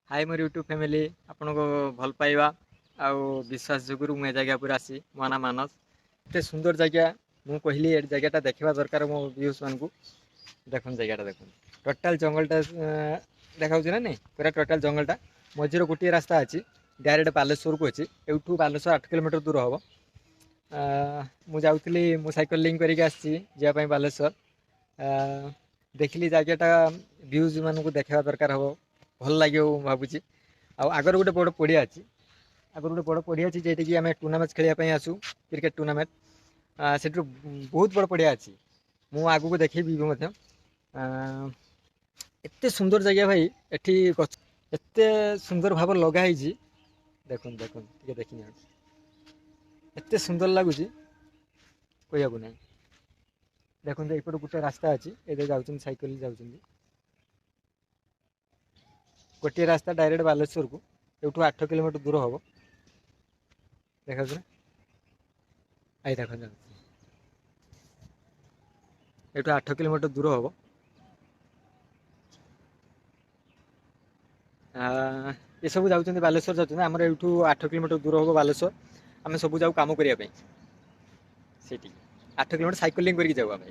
हाय मोर YouTube family आपण को भल पाइबा आउ विश्वास जुगुरु मु ए जगह पर आसी मो ना मानस एते सुंदर जगह मु कहली ए जगहटा देखा दरकार मो व्यूज मान को देखुन जगहटा देखुन टोटाल जंगलटा देखा ना नहीं पूरा टोटाल जंगलटा मझीर गोटे रास्ता अच्छी डायरेक्ट बालेश्वर को अच्छी एठू बालेश्वर 8 किलोमीटर दूर हम मु जाऊली मु साइकेल लिंक करके आसपाई बालेश्वर देखली जगहटा व्यूज मान को देखा दरकार हम भल लगे भावुँ आगर गोटे बड़ पड़िया अच्छी आगर गोटे बड़ पड़िया अच्छी जेटिकी आम टूर्नामेंट खेलने आसू क्रिकेट टूर्नामेंट से बहुत बड़ पड़िया अच्छी मु आग को देखी एत सुंदर जगह भाई एटी एत सुंदर भाव लगाई देखुन देखुन देखी एत सुंदर लगुच कहू ना देखते ये गोटे रास्ता अच्छी ये जाऊँ साइकेल जाऊँ गोटे रास्ता डायरेक्ट बालेश्वर को एठू 8 किलोमीटर दूर हम देखा आई देख एठू 8 किलोमीटर दूर हम ये सब जाऊँ बालेश्वर जाऊँ आम एठू 8 किलोमीटर दूर हम बालेश्वर आम सब जाऊ कम करने 8 किलोमीटर साइकेलिंग करके जाऊ आम